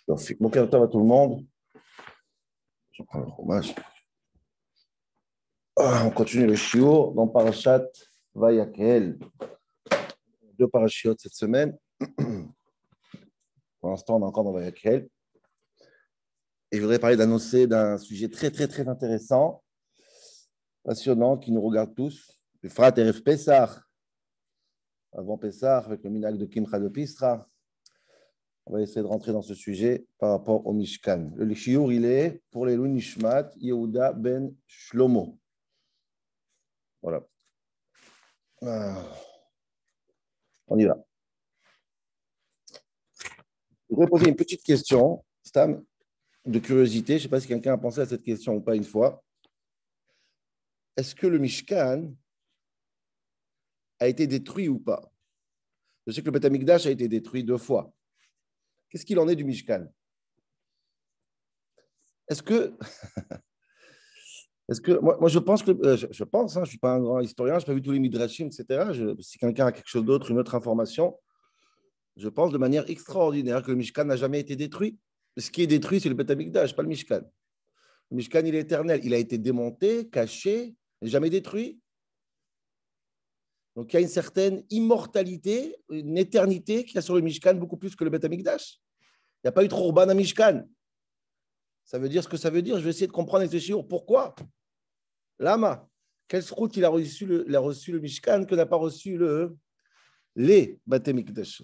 Bon Tov à tout le monde. Je prends le fromage. On continue le shiur dans Parashat Vayakhel. Deux parachiotes cette semaine. Pour l'instant, on est encore dans Vayakhel. Et je voudrais parler d'annoncer d'un sujet très intéressant, passionnant, qui nous regarde tous. Le Frat Erev Pessah. Avant Pessah, avec le minag de Kimcha de Pistra. On va essayer de rentrer dans ce sujet par rapport au Mishkan. Le shiur, il est pour les Louis Nishmat, Yehuda ben Shlomo. Voilà. On y va. Je voudrais poser une petite question, Stam, de curiosité. Je ne sais pas si quelqu'un a pensé à cette question ou pas une fois. Est-ce que le Mishkan a été détruit ou pas? Je sais que le Beth Amikdash a été détruit 2 fois. Qu'est-ce qu'il en est du Mishkan? Est-ce que moi je pense que je pense, je ne suis pas un grand historien, je n'ai pas vu tous les midrashim, etc. Si quelqu'un a quelque chose d'autre, une autre information, je pense de manière extraordinaire que le Mishkan n'a jamais été détruit. Ce qui est détruit, c'est le Beth Amikdash, pas le Mishkan. Le Mishkan, il est éternel. Il a été démonté, caché, jamais détruit. Donc il y a une certaine immortalité, une éternité qu'il y a sur le Mishkan, beaucoup plus que le Beth Amikdash. Il n'y a pas eu de Khorban à Mishkan. Ça veut dire ce que ça veut dire. Je vais essayer de comprendre avec ce shiur. Pourquoi? Lama. Quelle route il a reçu le Mishkan que n'a pas reçu les Beth Amikdash.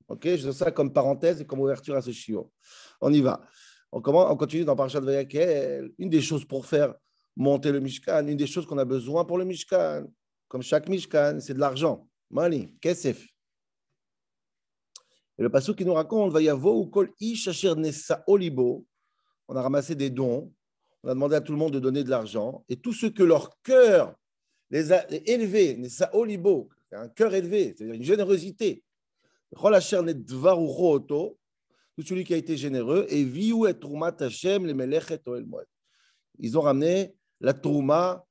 Ok, je donne ça comme parenthèse et comme ouverture à ce shiur. On y va. On continue dans Parashat Vayakhel. Une des choses pour faire monter le Mishkan, une des choses qu'on a besoin pour le Mishkan, comme chaque Mishkan, c'est de l'argent. Mali, kesef. Et le pasuk qui nous raconte, Vayavo ou kol ish asher nesa olibo. On a ramassé des dons. On a demandé à tout le monde de donner de l'argent. Et tous ceux que leur cœur les a élevés, nesa olibo, un cœur élevé, c'est-à-dire une générosité. Chol asher nedvaru roto. Tout celui qui a été généreux, et viou et trouma tachem les melechet oel moed. Ils ont ramené la trouma,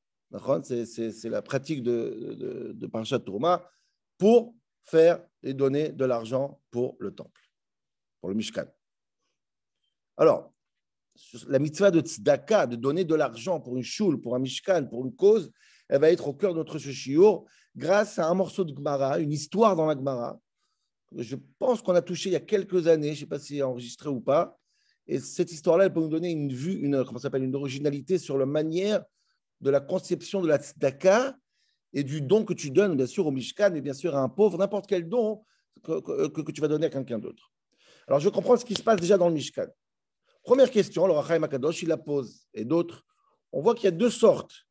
c'est la pratique de Parashat Trouma, pour faire et donner de l'argent pour le temple, pour le Mishkan. Alors, la mitzvah de tzedaka, de donner de l'argent pour une choule, pour un Mishkan, pour une cause, elle va être au cœur de notre shiur grâce à un morceau de Gemara, une histoire dans la Gemara. Je pense qu'on a touché il y a quelques années, je ne sais pas si c'est enregistré ou pas, et cette histoire-là, elle peut nous donner une vue, une originalité sur la manière de la conception de la tzedaka et du don que tu donnes, bien sûr, au Mishkan, mais bien sûr à un pauvre, n'importe quel don que tu vas donner à quelqu'un d'autre. Alors, je comprends ce qui se passe déjà dans le Mishkan. Première question, le Rachaim Akadosh, il la pose, et d'autres, on voit qu'il y a 2 sortes.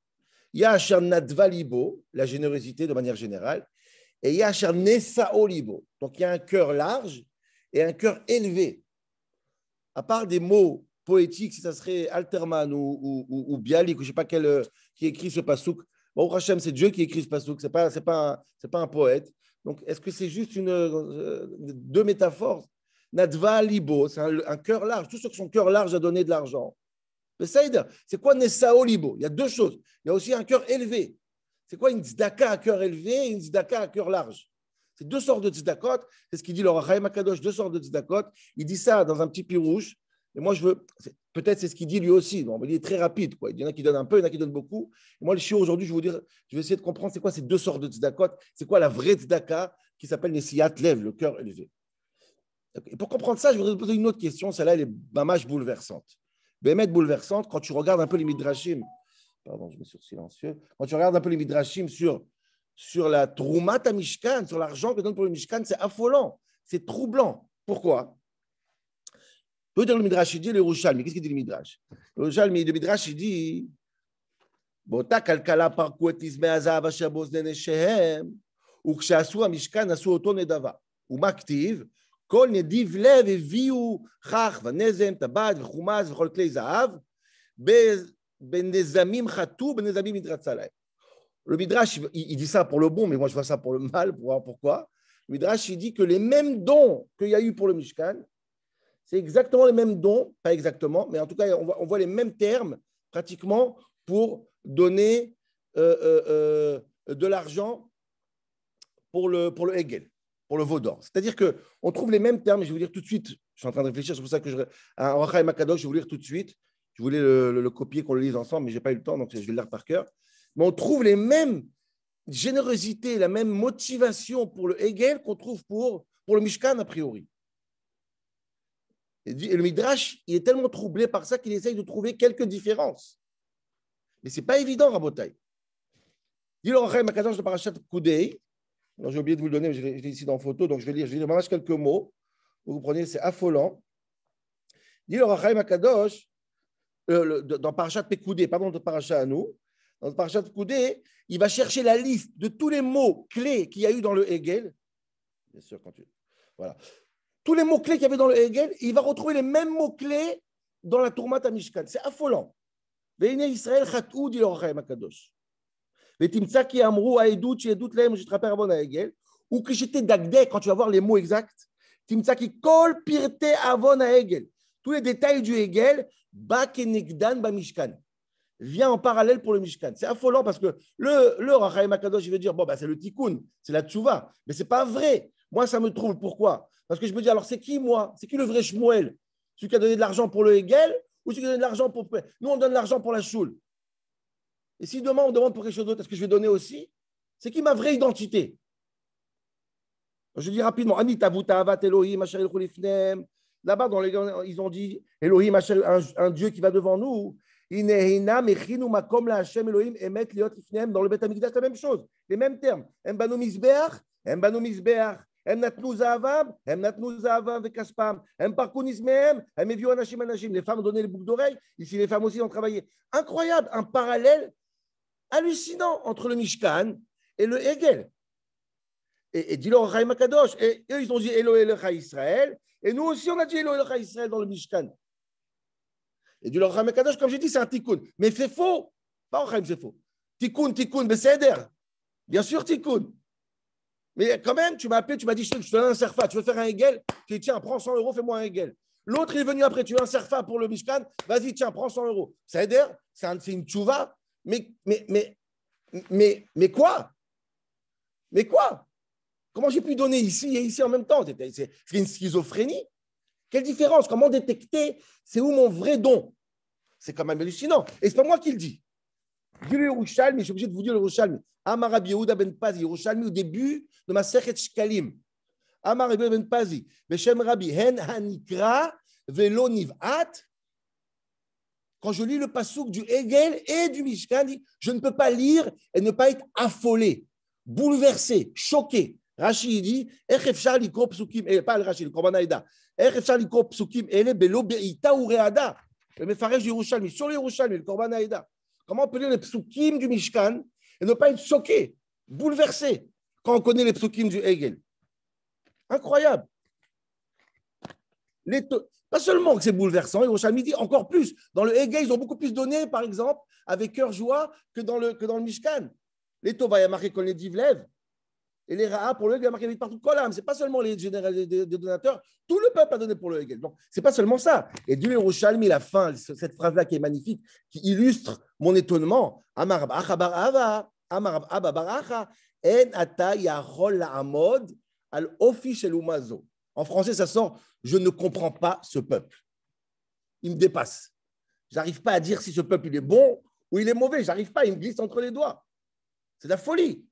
Il y a Asher Nadva Libo, la générosité de manière générale, et il y a Asher Nesa Olibo. Donc, il y a un cœur large et un cœur élevé. À part des mots poétiques, si ça serait Alterman ou Bialik, ou je ne sais pas qui écrit ce pasouk. Bon, Hachem, c'est Dieu qui écrit ce pasouk, ce n'est pas un poète. Donc, est-ce que c'est juste 2 métaphores? Nadva Libo, c'est un cœur large. Tous ceux qui sont cœur large à donner de l'argent. C'est quoi Nesao Libo? Il y a 2 choses. Il y a aussi un cœur élevé. C'est quoi une tzedaka à cœur élevé et une tzedaka à cœur large? C'est 2 sortes de tzedakot. C'est ce qu'il dit le Rachaim Akadosh, 2 sortes de tzedakot. Il dit ça dans un petit pirouche. Et moi, peut-être c'est ce qu'il dit lui aussi. Donc, il est très rapide, quoi. Il y en a qui donnent un peu, il y en a qui donnent beaucoup. Et moi, le shiur aujourd'hui, je vais essayer de comprendre c'est quoi ces 2 sortes de tzedakot. C'est quoi la vraie tzedaka qui s'appelle Nesiyat Lev, le cœur élevé. Et pour comprendre ça, je voudrais te poser une autre question. Celle-là, elle est mamash bouleversante. Bémet bouleversante, quand tu regardes un peu les midrashim. Pardon, je me suis silencieux. Quand tu regardes un peu les midrashim sur la Troumat à Mishkan, sur l'argent que donne pour le Mishkan, c'est affolant, c'est troublant. Pourquoi? Peut dire le Midrash, il dit le Yerushalmi. Qu'est-ce qu'il dit le Midrash? Le Midrash, il dit Bota kalkala parku et izmei hazahav asher boznei shehem, וכשעשו המשכן עשו אותו נדבה. ומה כתיב? כל נדיב לב הביאו חך ונזם, טבעת וחומז וכל כלי זהב, בנזמים חטאו, בנזמים התרצה להם. Le Midrash, il dit ça pour le bon, mais moi je vois ça pour le mal, pour voir pourquoi. Le Midrash, il dit que les mêmes dons qu'il y a eu pour le Mishkan, c'est exactement les mêmes dons, pas exactement, mais en tout cas, on voit les mêmes termes pratiquement pour donner de l'argent pour le Hegel. pour le veau d'or. C'est-à-dire qu'on trouve les mêmes termes, et je vais vous lire tout de suite, je suis en train de réfléchir, c'est pour ça que un Oracha et Makadosh, je vais vous lire tout de suite. Je voulais le copier, qu'on le lise ensemble, mais je n'ai pas eu le temps, donc je vais le lire par cœur. Mais on trouve les mêmes générosités, la même motivation pour le Hegel qu'on trouve pour le Mishkan, a priori. Et le Midrash, il est tellement troublé par ça qu'il essaye de trouver quelques différences. Mais ce n'est pas évident, Rabotai. Dit le Oracha et Makadosh de Parashat Kudei. J'ai oublié de vous le donner, mais je l'ai ici dans la photo, donc je vais lire vraiment quelques mots. Vous prenez, c'est affolant. Dit le Oracha et Makadosh, dans Parashat Pekudei, pardon, de Parashat à nous, dans Parashat Pekudei, il va chercher la liste de tous les mots clés qu'il y a eu dans le Hegel. Bien sûr, voilà. Tous les mots clés qu'il y avait dans le Hegel, et il va retrouver les mêmes mots clés dans la Tourmat à Mishkan. C'est affolant. Veine Israël chatou, dit le Oracha et Makadosh. Vetimtsa ki amrou aedut shedut lehem jitraper avon ha'egel. Ou que j'étais dagdé, quand tu vas voir les mots exacts, timtsa ki kol pirte avon ha'egel. Tous les détails du Hegel, ba kenegdan ba Mishkan. Vient en parallèle pour le Mishkan. C'est affolant parce que le Oracha et Makadosh, il veut dire, bon, bah, c'est le tikkun, c'est la tchouva. Mais ce n'est pas vrai. Moi, ça me trouble. Pourquoi? Parce que je me dis, alors c'est qui, moi? C'est qui le vrai Shmuel? Celui qui a donné de l'argent pour le Hegel ou celui qui a donné de l'argent pour. Nous, on donne de l'argent pour la choule. Et si demain on me demande pour quelque chose d'autre, est-ce que je vais donner aussi? C'est qui ma vraie identité? Je dis rapidement, Anita Avat Elohim, là-bas, ils ont dit Elohim, un Dieu qui va devant nous. Dans le Beth Amikdash, la même chose, les mêmes termes. Les femmes ont donné les boucles d'oreilles. Ici, les femmes aussi ont travaillé. Incroyable, un parallèle hallucinant entre le Mishkan et le Hegel. Et dit le Oracha Makadosh. Et eux, ils ont dit Elo Elocha Israël. Et nous aussi, on a dit Elo Elocha Israël dans le Mishkan. Et dit le Oracha Makadosh, comme j'ai dit, c'est un tikkun. Mais c'est faux. Pas Oracha, c'est faux. Tikkun, Besséder. Bien sûr, tikkun. Mais quand même, tu m'as appelé, tu m'as dit, je te donne un serfa. Tu veux faire un Hegel? Tu dis, tiens, prends 100 €, fais-moi un Hegel. L'autre, il est venu après, tu veux un serfa pour le Mishkan? Vas-y, tiens, prends 100 €. Besséder, c'est une tchouva. Mais quoi? Mais quoi? Comment j'ai pu donner ici et ici en même temps? C'est une schizophrénie. Quelle différence? Comment détecter c'est où mon vrai don? C'est quand même hallucinant. Et ce n'est pas moi qui le dis. Dis le Yerushalmi, je suis obligé de vous dire le Yerushalmi. Amar Rabbi Yehuda ben Pazi, Yerushalmi au début de ma Sechet Shkalim. Amar Rabbi ben Pazi, Beshem Rabbi, Hen Hanikra, Velo Niv'at. Quand je lis le pasouk du Hegel et du Mishkan, je ne peux pas lire et ne pas être affolé, bouleversé, choqué. Rashi dit, Echefshar likro psukim, pas le Rashi, le Korban Haïda. Echefshar likro psukim, ele belo be'ita ou re'ada. Le Mefaresh du Yerushalmi, sur le Yerushalmi, le Korban Haïda. Comment on peut lire les psukim du Mishkan et ne pas être choqué, bouleversé, quand on connaît les psukim du Hegel? Incroyable. Pas seulement que c'est bouleversant, Yerushalmi dit encore plus. Dans le Hegel, ils ont beaucoup plus donné, par exemple, avec cœur joie que dans le Mishkan. Les Tova, il y a marqué Kol Nediv Lev. Et les Ra'a, pour le Hegel, il y a marqué partout Kolam. Ce n'est pas seulement les donateurs, tout le peuple a donné pour le Hegel. Donc, ce n'est pas seulement ça. Et du Yerushalmi, la fin, cette phrase-là qui est magnifique, qui illustre mon étonnement. Amar Abba Barava, Amar Abba Baracha, En ata yachol la'amod al ofi shel umazo. En français, ça sort, je ne comprends pas ce peuple. Il me dépasse. Je n'arrive pas à dire si ce peuple il est bon ou il est mauvais. Je n'arrive pas, il me glisse entre les doigts. C'est de la folie.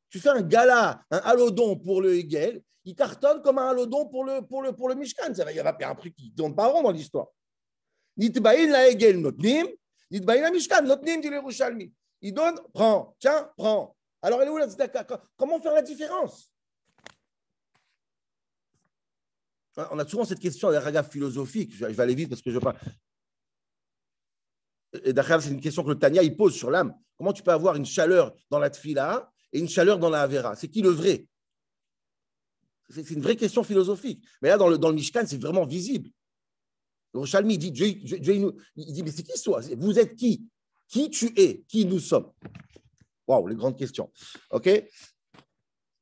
Tu fais un gala, un halodon pour le Hegel, il cartonne comme un halodon pour le Mishkan. Il y a un truc qui ne tourne pas rond dans l'histoire. Nitbaïn la Hegel notnim, nitbaïn la Mishkan notnim, dit le Yerushalmi. Il donne, prends, tiens, prends. Alors, elle est où la tzedaka? Comment faire la différence? On a souvent cette question, des ragas philosophiques. Je vais aller vite parce que je ne veux pas. Et d'ailleurs, c'est une question que le Tanya il pose sur l'âme. Comment tu peux avoir une chaleur dans la tfila et une chaleur dans la Havera? C'est qui le vrai? C'est une vraie question philosophique. Mais là, dans le Mishkan, c'est vraiment visible. Le Yerushalmi dit, il dit, mais c'est qui toi? Vous êtes qui? Qui tu es? Qui nous sommes? Waouh, les grandes questions. OK?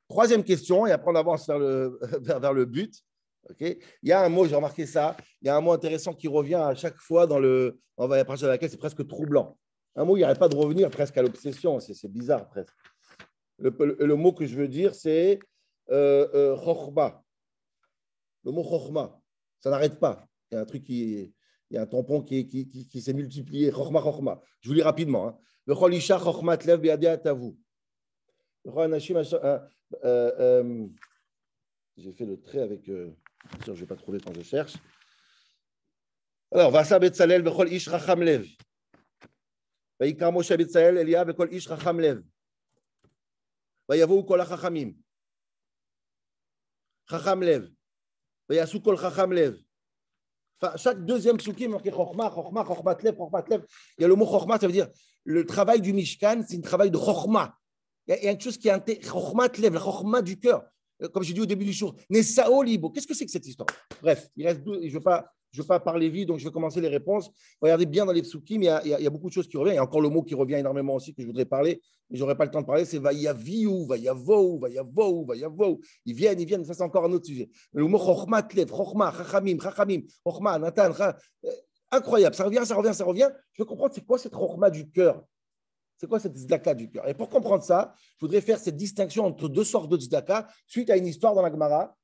Troisième question, et après on avance vers le but. Okay. Il y a un mot, j'ai remarqué ça, il y a un mot intéressant qui revient à chaque fois dans la partie de laquelle c'est presque troublant. Un mot, il n'arrête pas de revenir presque à l'obsession, c'est bizarre presque. Le mot que je veux dire, c'est Chokhma. Le mot Chokhma, ça n'arrête pas. Il y a un truc il y a un tampon qui s'est multiplié. Chokhma, Chokhma. Je vous lis rapidement. Hein. Le Chol Isha Chokhmat Lev Be'adei Atavu. Le Chol Anashim. J'ai fait le trait avec. Je ne vais pas trouver quand je cherche. Alors, Vasa Betzalel Bechol Ish Racham Lev. Vaikar Moshe Betzalel Elia Bechol Ish Racham Lev. Vayavou Kol HaChachamim. Chacham Lev. Vayasu Kol Chacham Lev. Enfin, chaque deuxième psukim, il marqué Chokhma, Chokhma, Chokhmat Lev, Chokhmat Lev. Il y a le mot Chokhma, ça veut dire le travail du Mishkan, c'est un travail de Chokhma. Il y a quelque chose qui est Chokhmat Lev, la Chokhma du cœur. Comme j'ai dit au début du jour, Nesao Libo. Qu'est-ce que c'est que cette histoire? Bref, il reste deux, je ne veux pas parler vite, donc je vais commencer les réponses. Regardez bien dans les psukim, il y a beaucoup de choses qui reviennent. Il y a encore le mot qui revient énormément aussi que je voudrais parler, mais je n'aurai pas le temps de parler. C'est Vayaviou, Vayavou, Vayavou, Vayavou. Ils viennent, ça c'est encore un autre sujet. Le mot Chokhmat Lev, Chokhma, Chachamim, Chokhma, Nathan, incroyable. Ça revient. Je veux comprendre c'est quoi cette Chokhma du cœur. C'est quoi cette tzedaka du cœur? Et pour comprendre ça, je voudrais faire cette distinction entre deux sortes de tzedaka suite à une histoire dans la Gemara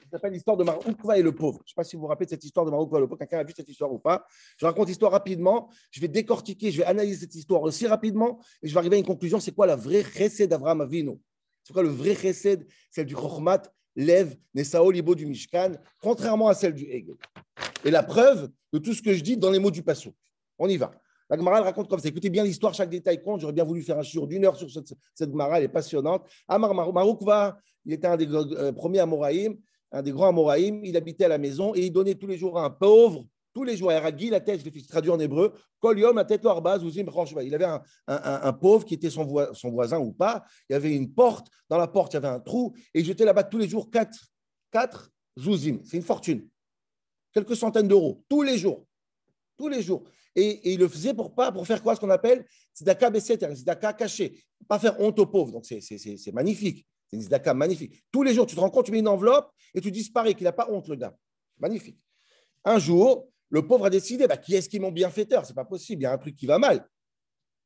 qui s'appelle l'histoire de Mar Ukva et le pauvre. Je ne sais pas si vous vous rappelez de cette histoire de Mar Ukva et le pauvre. Quelqu'un a vu cette histoire ou pas? Je raconte l'histoire rapidement. Je vais décortiquer, je vais analyser cette histoire aussi rapidement et je vais arriver à une conclusion. C'est quoi la vraie chesed d'Avraham Avinu? C'est quoi le vrai chesed? Celle du Chokhmat, Lev, Nesao, Libo du Mishkan, contrairement à celle du Hegel. Et la preuve de tout ce que je dis dans les mots du Passouk. On y va. La Gemara raconte comme ça. Écoutez bien l'histoire, chaque détail compte. J'aurais bien voulu faire un shiur d'une heure sur cette Gemara, elle est passionnante. Amar Marukva, il était un des premiers Amoraïm, un des grands Amoraïm. Il habitait à la maison et il donnait tous les jours à un pauvre, tous les jours. Ragi, la tête, je l'ai traduit en hébreu. Kol yom, la tête, l'arbaz, ouzim, franchement. Il avait un pauvre qui était son voisin ou pas. Il y avait une porte. Dans la porte, il y avait un trou. Et il jetait là-bas tous les jours 4 zouzim. C'est une fortune. Quelques centaines d'euros. Tous les jours. Et il le faisait pour faire quoi? Ce qu'on appelle tzedaka beseter, tzedaka caché. Pas faire honte aux pauvres. Donc, c'est magnifique. C'est une tzedaka magnifique. Tous les jours, tu te rends compte, tu mets une enveloppe et tu disparais, qu'il n'a pas honte, le gars. Magnifique. Un jour, le pauvre a décidé, qui est-ce qui est mon bienfaiteur? C'est pas possible, il y a un truc qui va mal.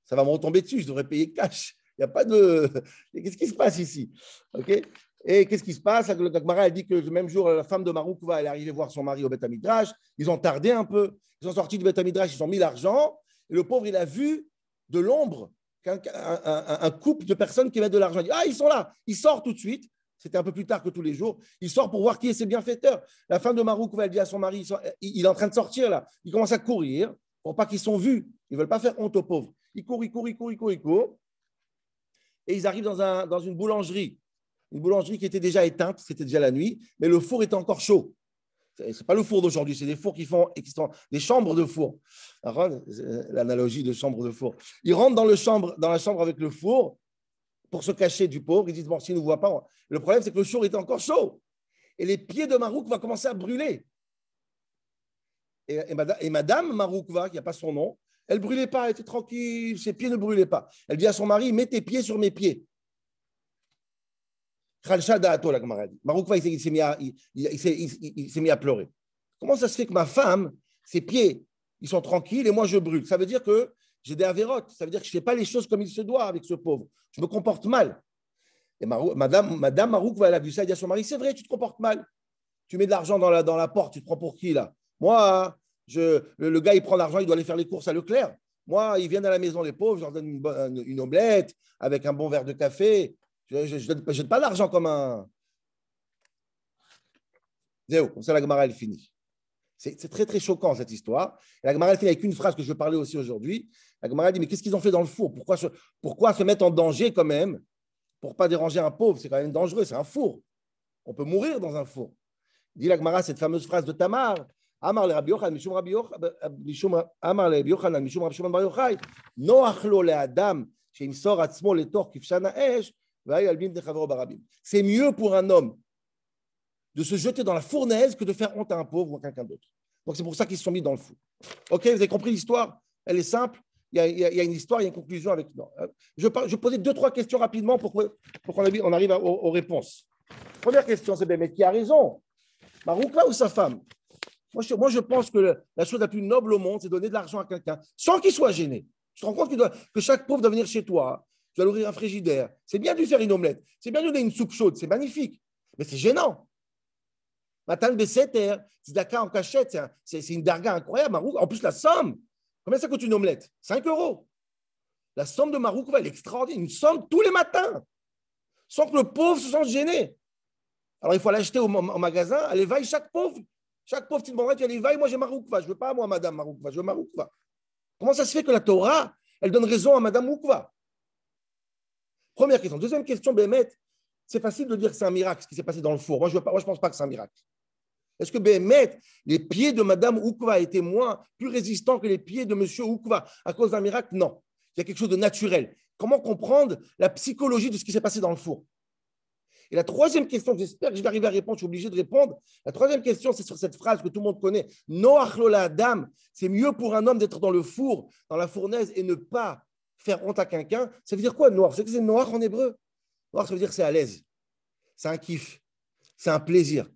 Ça va me retomber dessus, je devrais payer cash. Il n'y a pas de... Qu'est-ce qui se passe ici? OK? Et qu'est-ce qui se passe? Le Gemara dit que le même jour, la femme de Marukva, elle est arrivée voir son mari au Beth Midrash. Ils ont tardé un peu. Ils sont sortis du Beth Midrash, ils ont mis l'argent. Et le pauvre, il a vu de l'ombre un couple de personnes qui mettent de l'argent. Il dit, ils sont là. Il sort tout de suite. C'était un peu plus tard que tous les jours. Il sort pour voir qui est ses bienfaiteurs. La femme de Marukva, elle dit à son mari, il est en train de sortir là. Il commence à courir pour pas qu'ils soient vus. Ils ne veulent pas faire honte aux pauvres. Il court. Et ils arrivent dans une boulangerie. Une boulangerie qui était déjà éteinte, c'était déjà la nuit, mais le four était encore chaud. Ce n'est pas le four d'aujourd'hui, c'est des fours qui sont des chambres de four. L'analogie de chambre de four. Ils rentrent dans la chambre avec le four pour se cacher du pauvre. Ils disent, bon, s'il ne nous voit pas. Le problème, c'est que le four était encore chaud. Et les pieds de Maroukva commencer à brûler. Et Madame Maroukva, qui n'a pas son nom, elle ne brûlait pas, elle était tranquille, ses pieds ne brûlaient pas. Elle dit à son mari, mets tes pieds sur mes pieds. La Gemara dit. Maroukva, il s'est mis à pleurer. Comment ça se fait que ma femme, ses pieds, ils sont tranquilles et moi je brûle? Ça veut dire que j'ai des avérotes. Ça veut dire que je ne fais pas les choses comme il se doit avec ce pauvre. Je me comporte mal. Et Madame Maroukva, elle a vu ça, elle dit à son mari, c'est vrai, tu te comportes mal. Tu mets de l'argent dans la porte, tu te prends pour qui là? Moi, le gars, il prend l'argent, il doit aller faire les courses à Leclerc. Moi, ils viennent à la maison des pauvres, je leur donne une omelette avec un bon verre de café. Je ne donne pas d'argent comme un... Zéro, comme ça la Gemara, elle finit. C'est très, très choquant cette histoire. Et la Gemara, elle finit avec une phrase que je veux parler aussi aujourd'hui. La Gemara dit, mais qu'est-ce qu'ils ont fait dans le four? Pourquoi se mettre en danger quand même pour ne pas déranger un pauvre? C'est quand même dangereux, c'est un four. On peut mourir dans un four. Dit la Gemara, cette fameuse phrase de Tamar, Amar le Rabbi Yochanan, Amar le Rabbi Yochanan, Mishum Rabbi Shimon Bar Yochai, Noach lo le Adam, sheimsor atzmo letor kifshana esh, c'est mieux pour un homme de se jeter dans la fournaise que de faire honte à un pauvre ou à quelqu'un d'autre. Donc c'est pour ça qu'ils se sont mis dans le fou. Ok, vous avez compris l'histoire? Elle est simple. Il y a une histoire, il y a une conclusion avec. Non. Je vais poser 2-3 questions rapidement pour qu'on arrive aux réponses. Première question, c'est mais qui a raison? Maroukva ou sa femme? Moi, je pense que la chose la plus noble au monde, c'est donner de l'argent à quelqu'un sans qu'il soit gêné. Tu te rends compte que chaque pauvre doit venir chez toi tu vas lui ouvrir un frigidaire. C'est bien de lui faire une omelette. C'est bien de lui donner une soupe chaude. C'est magnifique. Mais c'est gênant. Matan Besseter, tzedaka en cachette, c'est une darga incroyable. En plus, la somme, combien ça coûte une omelette? 5 euros. La somme de Maroukva, elle est extraordinaire. Une somme tous les matins, sans que le pauvre se sente gêné. Alors, il faut l'acheter au magasin. Allez, vaille chaque pauvre. Chaque pauvre, tu demanderais, tu allez, vaille, moi j'ai Maroukva. Je ne veux pas, moi, madame Maroukva, je veux Maroukva. Comment ça se fait que la Torah, elle donne raison à madame Moukva? Première question. Deuxième question, Bémet, c'est facile de dire que c'est un miracle ce qui s'est passé dans le four. Moi, je ne pense pas que c'est un miracle. Est-ce que Bémet, les pieds de madame Oukva étaient plus résistants que les pieds de monsieur Oukva à cause d'un miracle? Non. Il y a quelque chose de naturel. Comment comprendre la psychologie de ce qui s'est passé dans le four? Et la troisième question, j'espère que je vais arriver à répondre, je suis obligé de répondre. La troisième question, c'est sur cette phrase que tout le monde connaît. Noach lo Adam, c'est mieux pour un homme d'être dans le four, dans la fournaise, et ne pas faire honte à quelqu'un. Ça veut dire quoi, Noach? C'est que c'est Noach en hébreu. Noach, ça veut dire c'est à l'aise. C'est un kiff. C'est un plaisir.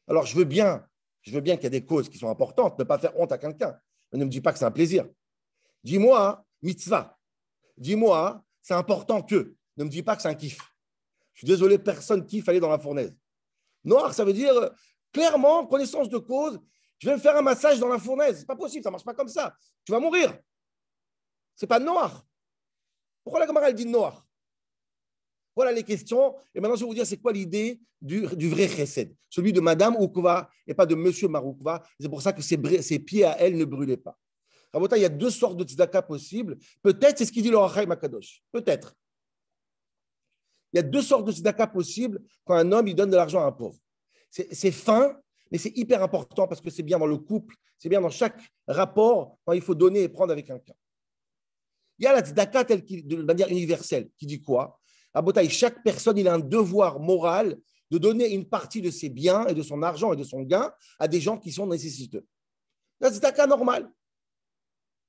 Alors, je veux bien qu'il y a des causes qui sont importantes, ne pas faire honte à quelqu'un. Mais ne me dis pas que c'est un plaisir. Dis-moi, mitzvah. Dis-moi, c'est important que. Ne me dis pas que c'est un kiff. Je suis désolé, personne kiffe aller dans la fournaise. Noir, ça veut dire clairement, connaissance de cause, je vais me faire un massage dans la fournaise. C'est pas possible, ça ne marche pas comme ça. Tu vas mourir. C'est pas noir. Pourquoi la Gemara elle dit noir? Voilà les questions. Et maintenant, je vais vous dire c'est quoi l'idée du vrai chesed. Celui de Madame Oukva et pas de Monsieur Maroukva. C'est pour ça que ses pieds à elle ne brûlaient pas. Il y a deux sortes de tzedaka possibles. Peut-être, c'est ce qu'il dit le Rachaim Akadosh. Peut-être. Il y a deux sortes de tzedaka possibles quand un homme il donne de l'argent à un pauvre. C'est fin, mais c'est hyper important parce que c'est bien dans le couple, c'est bien dans chaque rapport quand il faut donner et prendre avec quelqu'un. Il y a la tzedaka de manière universelle qui dit quoi? À Botaï, chaque personne il a un devoir moral de donner une partie de ses biens et de son argent et de son gain à des gens qui sont nécessiteux. La tzedaka normale.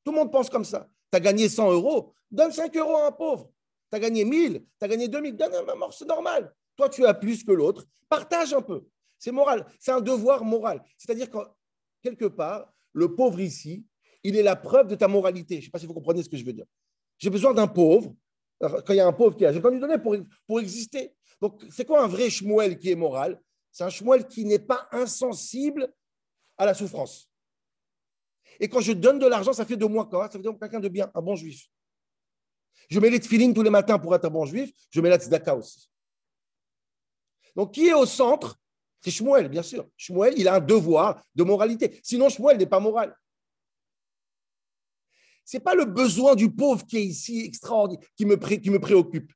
Tout le monde pense comme ça. Tu as gagné 100 euros, donne 5 euros à un pauvre. Tu as gagné 1000, tu as gagné 2000, donne un mort, c'est normal. Toi, tu as plus que l'autre, partage un peu. C'est moral, c'est un devoir moral. C'est-à-dire que, quelque part, le pauvre ici, il est la preuve de ta moralité. Je ne sais pas si vous comprenez ce que je veux dire. J'ai besoin d'un pauvre. Alors, quand il y a un pauvre qui a, j'ai besoin de lui donner pour exister. Donc, c'est quoi un vrai Shmuel qui est moral? C'est un Shmuel qui n'est pas insensible à la souffrance. Et quand je donne de l'argent, ça fait de moi quoi? Ça veut dire quelqu'un de bien, un bon juif. Je mets les tefilines tous les matins pour être un bon juif, je mets la tzedaka aussi. Donc, qui est au centre? C'est Shmuel, bien sûr. Shmuel, il a un devoir de moralité. Sinon, Shmuel n'est pas moral. Ce n'est pas le besoin du pauvre qui est ici extraordinaire, qui me préoccupe.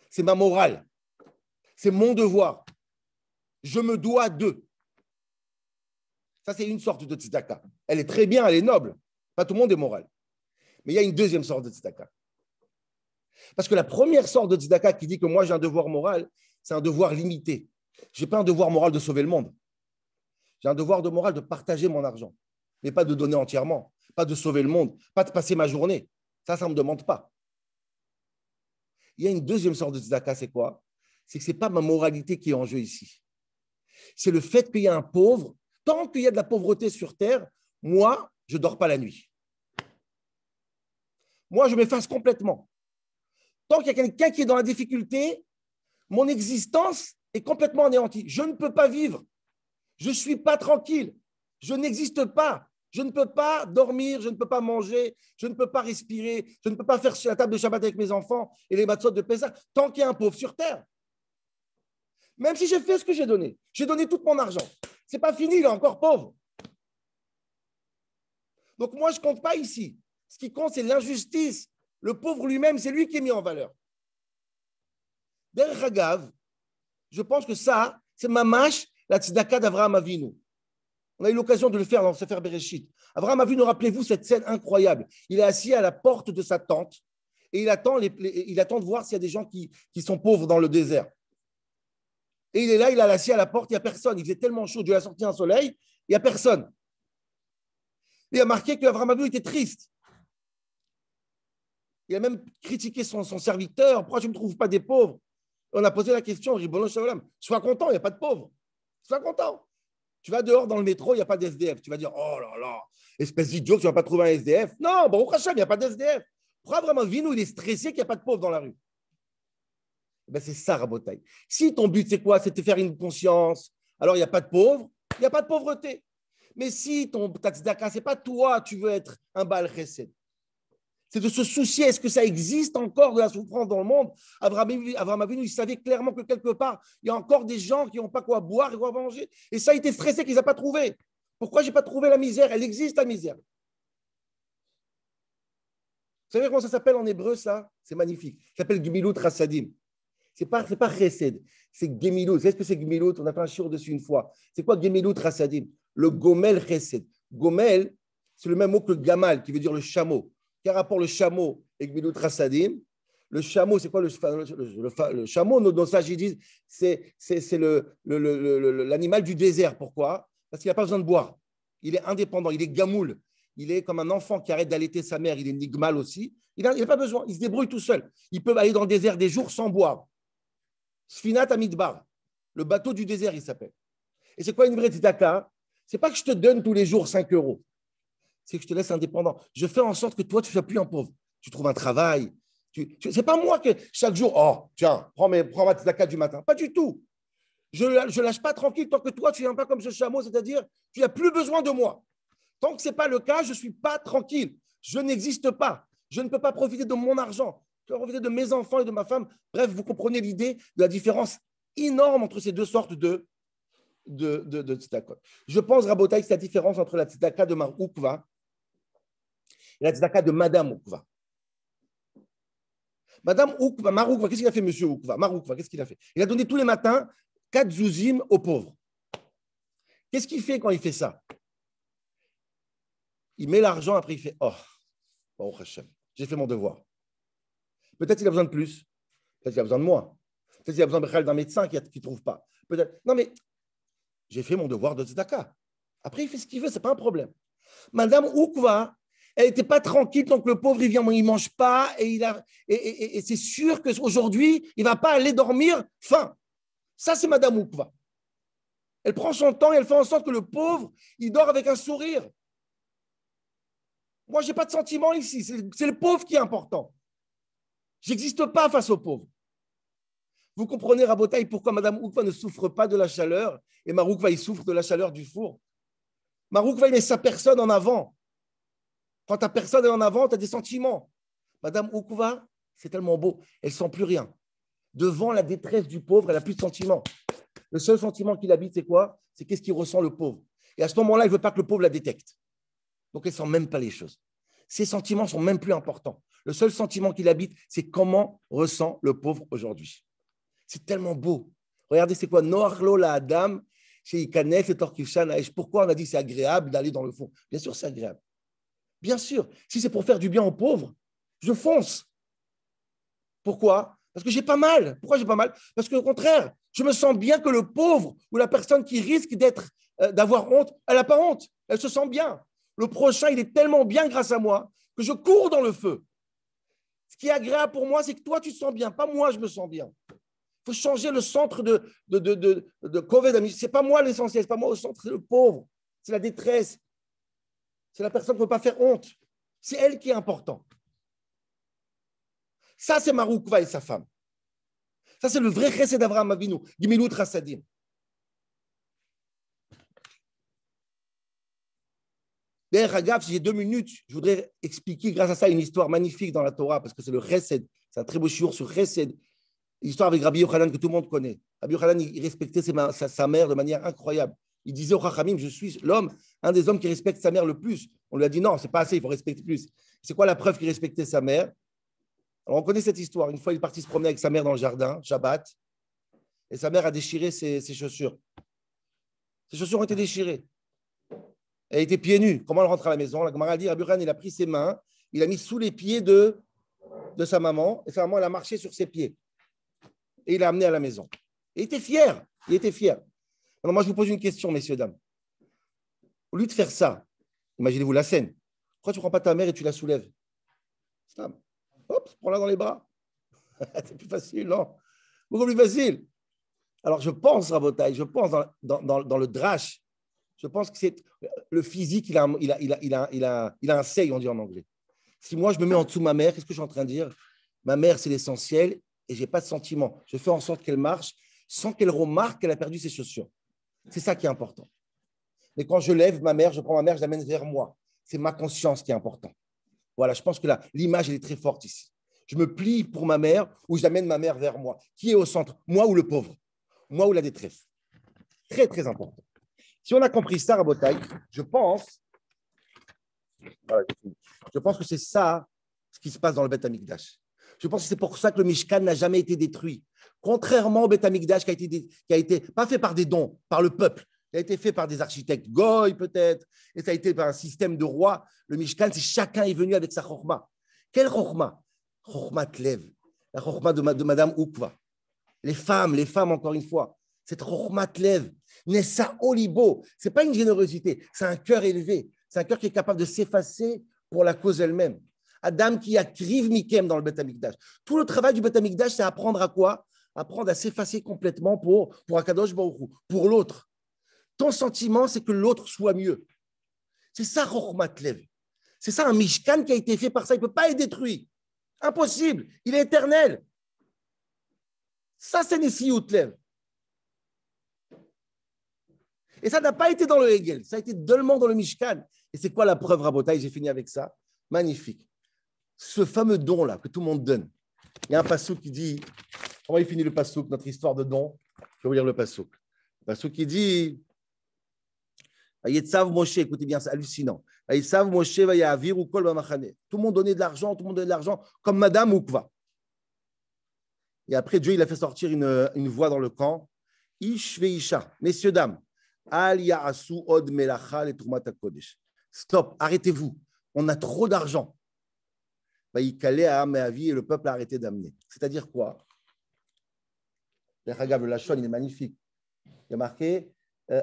C'est ma morale. C'est mon devoir. Je me dois d'eux. Ça, c'est une sorte de tzedaka. Elle est très bien, elle est noble. Pas tout le monde est moral. Mais il y a une deuxième sorte de tzedaka. Parce que la première sorte de tzedaka qui dit que moi j'ai un devoir moral, c'est un devoir limité. Je n'ai pas un devoir moral de sauver le monde. J'ai un devoir de morale de partager mon argent, mais pas de donner entièrement, pas de sauver le monde, pas de passer ma journée. Ça ne me demande pas. Il y a une deuxième sorte de tzedaka, c'est quoi? C'est que ce n'est pas ma moralité qui est en jeu ici. C'est le fait qu'il y a un pauvre. Tant qu'il y a de la pauvreté sur terre, moi, je ne dors pas la nuit. Moi, je m'efface complètement. Tant qu'il y a quelqu'un qui est dans la difficulté, mon existence est complètement anéantie. Je ne peux pas vivre. Je ne suis pas tranquille. Je n'existe pas. Je ne peux pas dormir, je ne peux pas manger, je ne peux pas respirer, je ne peux pas faire sur la table de Shabbat avec mes enfants et les matzot de Pessah, tant qu'il y a un pauvre sur terre. Même si j'ai fait ce que j'ai donné tout mon argent. Ce n'est pas fini, il est encore pauvre. Donc moi, je ne compte pas ici. Ce qui compte, c'est l'injustice. Le pauvre lui-même, c'est lui qui est mis en valeur. Derech Hagav, je pense que ça, c'est mamash, la tzedaka d'Avraham Avinu. On a eu l'occasion de le faire dans Sefer Bereshit. Avraham Avinu, rappelez-vous cette scène incroyable. Il est assis à la porte de sa tente et il attend de voir s'il y a des gens qui sont pauvres dans le désert. Et il est là, il est assis à la porte, il n'y a personne. Il faisait tellement chaud, Dieu a sorti un soleil, il n'y a personne. Il a marqué qu'Avraham Avinu était triste. Il a même critiqué son serviteur. Pourquoi tu ne me trouves pas des pauvres? On a posé la question, Ribono Shalom, sois content, il n'y a pas de pauvres. Sois content. Tu vas dehors dans le métro, il n'y a pas d'SDF. Tu vas dire, oh là là, espèce d'idiot, tu ne vas pas trouver un SDF. Non, Baruch Hashem, il n'y a pas d'SDF. Pourquoi vraiment Avinu, il est stressé qu'il n'y a pas de pauvres dans la rue? Ben, c'est ça, Rabotaï. Si ton but, c'est quoi? C'est de te faire une conscience, alors il n'y a pas de pauvres, il n'y a pas de pauvreté. Mais si ta tzedaka, ce n'est pas toi, tu veux être un Baal Chesed. C'est de se soucier, est-ce que ça existe encore de la souffrance dans le monde? Abraham Avinu, il savait clairement que quelque part, il y a encore des gens qui n'ont pas quoi boire et quoi manger. Et ça, il était stressé qu'ils n'ont pas trouvé. Pourquoi je n'ai pas trouvé la misère? Elle existe, la misère. Vous savez comment ça s'appelle en hébreu, ça? C'est magnifique. Ça s'appelle Gemilut Chassadim. Ce n'est pas Chesed, c'est Gemilut. Vous savez ce que c'est Gemilut? On a fait un shiur dessus une fois. C'est quoi Gemilut Chassadim? Le Gomel Chesed. Gomel, c'est le même mot que Gamal, qui veut dire le chameau. Quel rapport le chameau et Gemilut Chassadim? Le chameau, c'est quoi le chameau? Nos sages disent c'est l'animal du désert. Pourquoi? Parce qu'il n'a pas besoin de boire. Il est indépendant, il est gamoul. Il est comme un enfant qui arrête d'allaiter sa mère. Il est nigmal aussi. Il n'a pas besoin. Il se débrouille tout seul. Il peut aller dans le désert des jours sans boire. Sfinat Amidbar. Le bateau du désert, il s'appelle. Et c'est quoi une vraie tzedaka? Ce n'est pas que je te donne tous les jours 5 euros. C'est que je te laisse indépendant. Je fais en sorte que toi, tu ne sois plus un pauvre. Tu trouves un travail. Ce n'est pas moi que chaque jour, oh, tiens, prends ma tzedaka du matin. Pas du tout. Je ne lâche pas tranquille tant que toi, tu ne viens pas comme ce chameau, c'est-à-dire tu n'as plus besoin de moi. Tant que ce n'est pas le cas, je ne suis pas tranquille. Je n'existe pas. Je ne peux pas profiter de mon argent. Je peux profiter de mes enfants et de ma femme. Bref, vous comprenez l'idée de la différence énorme entre ces deux sortes de tzedakot. Je pense, Rabotaï, que c'est la différence entre la tzedaka de Mar Ukva et la tzedaka de Madame Ukva. Madame Ukva, Mar Ukva, qu'est-ce qu'il a fait, monsieur Ukva? Mar Ukva, qu'est-ce qu'il a fait? Il a donné tous les matins 4 zouzim aux pauvres. Qu'est-ce qu'il fait quand il fait ça? Il met l'argent, après il fait oh, Baruch Hashem, j'ai fait mon devoir. Peut-être qu'il a besoin de plus. Peut-être qu'il a besoin de moi. Peut-être qu'il a besoin d'un médecin qui ne trouve pas. Peut-être. Non, mais j'ai fait mon devoir de tzedaka. Après, il fait ce qu'il veut, ce n'est pas un problème. Madame Ukva, elle n'était pas tranquille tant que le pauvre, il vient, il ne mange pas, et c'est sûr qu'aujourd'hui, il ne va pas aller dormir faim. Ça, c'est Madame Ukva. Elle prend son temps et elle fait en sorte que le pauvre, il dort avec un sourire. Moi, je n'ai pas de sentiment ici. C'est le pauvre qui est important. Je n'existe pas face au pauvre. Vous comprenez, Rabotaï, pourquoi Madame Ukva ne souffre pas de la chaleur et Maroukva, il souffre de la chaleur du four. Maroukva, il met sa personne en avant. Quand ta personne est en avant, tu as des sentiments. Madame Ukva, c'est tellement beau. Elle ne sent plus rien. Devant la détresse du pauvre, elle n'a plus de sentiments. Le seul sentiment qui l'habite, c'est quoi? C'est qu'est-ce qu'il ressent le pauvre. Et à ce moment-là, il ne veut pas que le pauvre la détecte. Donc, elle ne sent même pas les choses. Ces sentiments sont même plus importants. Le seul sentiment qui l'habite, c'est comment ressent le pauvre aujourd'hui. C'est tellement beau. Regardez, c'est quoi? Noachlo la Adam, chez Ikanef et Torkishan. Pourquoi on a dit c'est agréable d'aller dans le fond? Bien sûr, c'est agréable. Bien sûr. Si c'est pour faire du bien aux pauvres, je fonce. Pourquoi? Parce que j'ai pas mal. Pourquoi j'ai pas mal? Parce qu'au contraire, je me sens bien que le pauvre ou la personne qui risque d'avoir honte, elle n'a pas honte. Elle se sent bien. Le prochain, il est tellement bien grâce à moi que je cours dans le feu. Ce qui est agréable pour moi, c'est que toi, tu te sens bien. Pas moi, je me sens bien. Il faut changer le centre de Covid. Ce n'est pas moi l'essentiel, ce n'est pas moi au centre, c'est le pauvre. C'est la détresse. C'est la personne qui ne peut pas faire honte. C'est elle qui est importante. Ça, c'est Maroukva et sa femme. Ça, c'est le vrai chesed d'Avraham Avinu, Gemilut Chassadim. D'ailleurs, Agaf, si j'ai 2 minutes, je voudrais expliquer grâce à ça une histoire magnifique dans la Torah, parce que c'est le chesed. C'est un très beau shiur sur chesed. L'histoire avec Rabbi Yochanan que tout le monde connaît. Rabbi Yochanan, il respectait sa mère de manière incroyable. Il disait au Chachamim, je suis un des hommes qui respecte sa mère le plus. On lui a dit non, c'est pas assez, il faut respecter plus. C'est quoi la preuve qu'il respectait sa mère? Alors on connaît cette histoire. Une fois, il est parti se promener avec sa mère dans le jardin, Shabbat, et sa mère a déchiré ses chaussures. Ses chaussures ont été déchirées. Elle était pieds nus. Comment elle rentre à la maison? La Gemara dit, Rabbi Yochanan, il a pris ses mains, il a mis sous les pieds de sa maman, et sa maman, elle a marché sur ses pieds. Et il l'a amené à la maison. Et il était fier. Il était fier. Alors moi, je vous pose une question, messieurs, dames. Au lieu de faire ça, imaginez-vous la scène. Pourquoi tu ne prends pas ta mère et tu la soulèves? Hop, prends-la dans les bras. C'est plus facile, non? Beaucoup plus facile. Alors, je pense, Rabotaï, je pense dans le drash, je pense que c'est le physique, il a un say, on dit en anglais. Si moi, je me mets en dessous de ma mère, qu'est-ce que je suis en train de dire? Ma mère, c'est l'essentiel. et je n'ai pas de sentiment. Je fais en sorte qu'elle marche sans qu'elle remarque qu'elle a perdu ses chaussures. C'est ça qui est important. Mais quand je lève ma mère, je prends ma mère, je l'amène vers moi. C'est ma conscience qui est importante. Voilà, je pense que là, l'image, elle est très forte ici. Je me plie pour ma mère ou j'amène ma mère vers moi. Qui est au centre? Moi ou le pauvre? Moi ou la détresse? Très, très important. Si on a compris ça, Rabotai, je pense que c'est ça ce qui se passe dans le Beth Amikdash. Je pense que c'est pour ça que le Mishkan n'a jamais été détruit. Contrairement au Beth Amikdash qui a été pas fait par des dons, par le peuple. Il a été fait par des architectes goy peut-être, et ça a été par un système de rois. Le Mishkan, c'est chacun est venu avec sa chorma. Quelle chorma? Chorma Tlev, la chorma de Madame Oukva. Les femmes, encore une fois. Cette chorma Tlev, Nessa Olibo, ce n'est pas une générosité, c'est un cœur élevé. C'est un cœur qui est capable de s'effacer pour la cause elle-même. Adam qui a kriv mikem dans le Beth Amikdash. Tout le travail du Beth Amikdash, c'est apprendre à quoi? Apprendre à s'effacer complètement pour Akadosh Baruch Hu, pour l'autre. Ton sentiment, c'est que l'autre soit mieux. C'est ça, Chokhmat Lev. C'est ça, un Mishkan qui a été fait par ça. Il ne peut pas être détruit. Impossible. Il est éternel. Ça, c'est Nessiyut Lev. Et ça n'a pas été dans le Hegel. Ça a été seulement dans le Mishkan. Et c'est quoi la preuve, Rabotai? J'ai fini avec ça. Magnifique. Ce fameux don-là que tout le monde donne. Il y a un passouk qui dit, comment il finit le passouk, notre histoire de don? Je vais vous lire le passouk. Le passouk qui dit, Yetzav Moshe, écoutez bien, c'est hallucinant. Yetzav Moshe va yavir ou kol b'machane. Tout le monde donnait de l'argent, comme Madame Oukva. Et après, Dieu, il a fait sortir une voix dans le camp. Ish veisha, messieurs, dames, al ya'asu od melacha le trumat hakodesh. Stop, arrêtez-vous. On a trop d'argent. Il calait à Améavi et le peuple a arrêté d'amener. C'est-à-dire quoi? Le Lachon, il est magnifique. Il y a marqué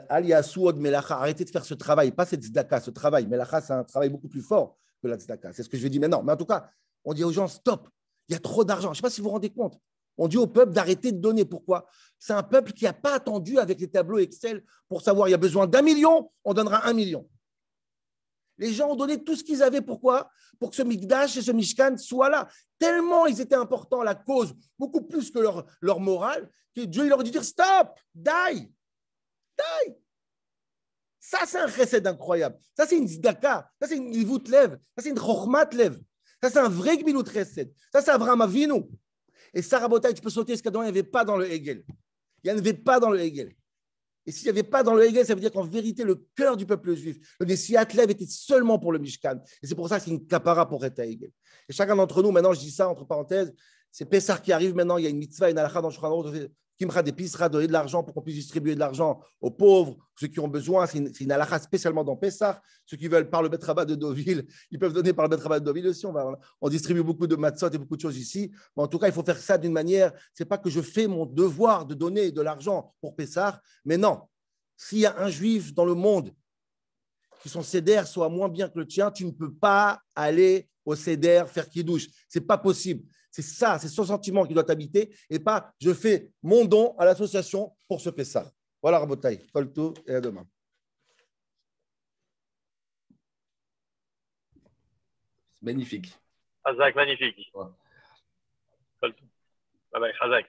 Al yasu od melacha. Arrêtez de faire ce travail, pas cette tzedaka, ce travail. Melacha, c'est un travail beaucoup plus fort que la tzedaka. C'est ce que je vais dire maintenant. Mais en tout cas, on dit aux gens stop, il y a trop d'argent. Je ne sais pas si vous vous rendez compte. On dit au peuple d'arrêter de donner. Pourquoi? C'est un peuple qui n'a pas attendu avec les tableaux Excel pour savoir il y a besoin d'1 million, on donnera 1 million. Les gens ont donné tout ce qu'ils avaient. Pourquoi? Pour que ce Mikdash et ce Mishkan soient là. Tellement ils étaient importants, la cause, beaucoup plus que leur morale, que Dieu il leur a dit dire stop, die. Ça, c'est un chesed incroyable. Ça, c'est une tzedaka. Ça, c'est une nivut lev. Ça, c'est une chokhmat lev. Ça, c'est un vrai gmilut chesed. Ça, c'est Avraham Avinu. Et ça, Rabotai, tu peux sauter ce qu'il n'y avait pas dans le Hegel. Il n'y en avait pas dans le Hegel. Et s'il n'y avait pas dans le Hegel, ça veut dire qu'en vérité, le cœur du peuple juif, le Nessiat Lev était seulement pour le Mishkan. Et c'est pour ça que c'est une capara pour Reta Hegel. Et chacun d'entre nous, maintenant, je dis ça entre parenthèses, c'est Pessah qui arrive maintenant, il y a une mitzvah, une halakha dans le Shulchan Aruch, Kimcha d'épicerie, donner de l'argent pour qu'on puisse distribuer de l'argent aux pauvres, ceux qui ont besoin. C'est une halakha spécialement dans Pessah. Ceux qui veulent par le Bet Rabbah de Deauville, ils peuvent donner par le Bet Rabbah de Deauville aussi. On distribue beaucoup de matzot et beaucoup de choses ici. Mais en tout cas, il faut faire ça d'une manière, c'est pas que je fais mon devoir de donner de l'argent pour Pessah, mais non. S'il y a un juif dans le monde qui son seder soit moins bien que le tien, tu ne peux pas aller au seder faire kidouche. Ce n'est pas possible. C'est ça, c'est son sentiment qui doit t'habiter et pas je fais mon don à l'association pour ce Pessah. Voilà, Rabotai. Koltou et à demain. Magnifique. Chazak, magnifique. Ouais. Bye bye, Chazak.